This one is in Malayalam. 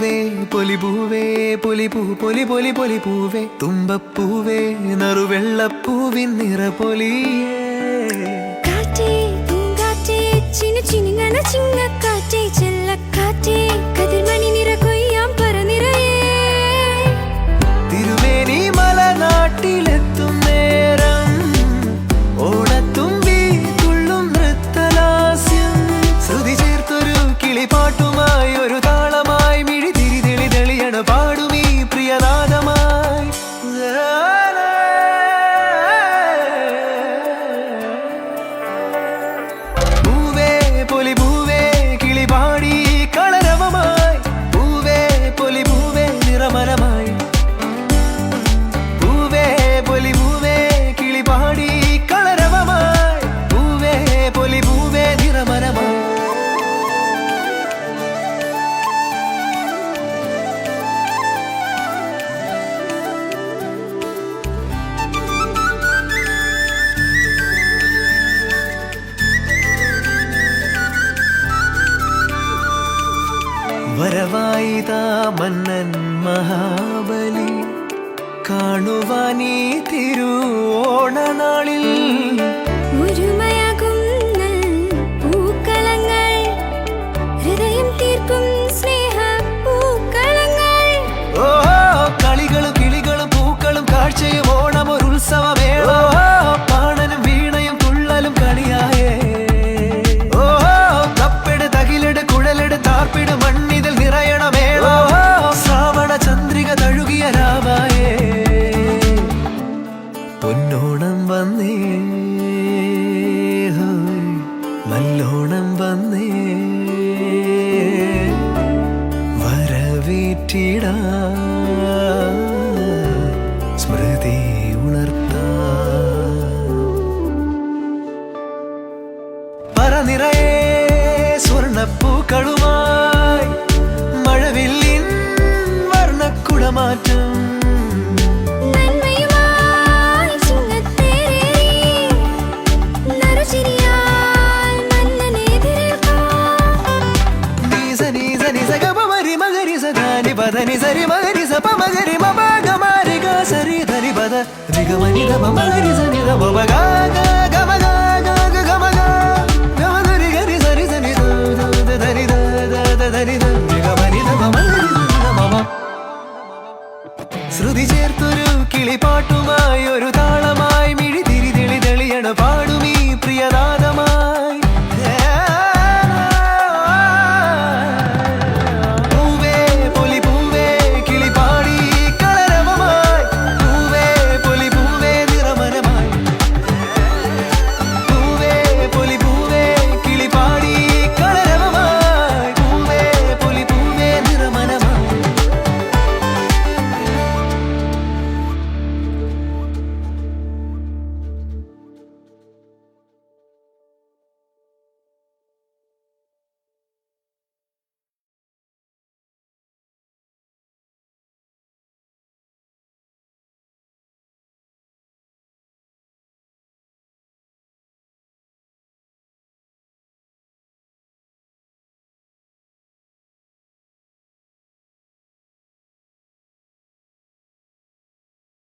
പൂവേ പൊലിപൂവേ പൊലിപൂ പൊലി പൊലി പൊലിപൂവേ തുമ്പപ്പൂവേ നറുവെള്ളപ്പൂവിൻ നിറപൊലിയേ കാറ്റേ പൂങ്കാറ്റേ ചിന്നുചിന്നുങ്ങണ ചിങ്ങക്കാറ്റേ ചെല്ലക്കാറ്റേ കതിർമണി നിറ കൊയ്യാം പറനിറയേ തിരുമേനി മലനാട്ടിലെത്തും നേരം ഓടത്തുമ്പി തുള്ളും നൃത്തലാസ്യം ശ്രുതി ചേർത്തൊരു കിളിപ്പാട്ടുമായി ഒരു താളമായി മിഴി തിരി തെളി തെളിയണ പാടുമീ പ്രിയനാദമായി പൂവേ പൊലി പൂവേ കിളിപാടി കളരവമായി പൂവേ പൊലി പൂവേ നിറമനമായി പൂവേ പൊലി പൂവേ കിളിപാടി കളരവമായി പൂവേ പൊലി പൂവേ നിറമനമായി വരവായിതാ മന്നൻ മഹാബലി കാണുവാനീ തിരുവോണനാളിൽ ഒരുമയാകും പൂക്കളങ്ങൾ ഹൃദയം തീർക്കും സ്നേഹ പൂക്കളങ്ങൾ ഓ കളികളും കിളികളും പൂക്കളും കാഴ്ചയും ഓണം ഒരു ഉത്സവമേളോ പാണനും വീണയും തുള്ളലും കളിയായേ ഓ കപ്പെട് തകിലെട് കുഴലെട് താർപ്പിട് മണ്ണിതിൽ നിറയണമേളോ ശ്രാവണ ചന്ദ്രിക തഴുകിയ രാമായേ പൊന്നോണം വന്നേ ഹോയ്, നല്ലോണം വന്നേ വരവേറ്റിടാ സ്മൃതി ഉണർത്താ പറനിറയെ സ്വർണപ്പൂക്കളുമായി മഴവില്ലിൻ വർണ്ണക്കുടമാറ്റം നന്മയുമായി ചിങ്ങത്തേരേറി നറുചിരിയാൽ മന്നനെതിരേൽക്കാം നീസ നീസ നിസ ഗപ മരി മഗരി സദാനി പദനി സരി മഗരി സപ മഗരി മപഗ മാരി ഗ സരി ധനി പദ നിഗമനി ഗപ മഗരി സനി ഗ പ ഗ ഗ ഗമ ഗ ഗ ഗ ഗമ ഗ ഗമ ധരി ഗരി സരി സനി ധ ധ ധനി ധ ധ ധ ധനി ധ നിഗമനി ധ മഗരി സനി ഗ മമ ശ്രുതി ചേർത്തൊരു കിളിപ്പാട്ടുമായി ഒരു താളമായി മിഴി തിരി തെളി തെളിയണ പാടു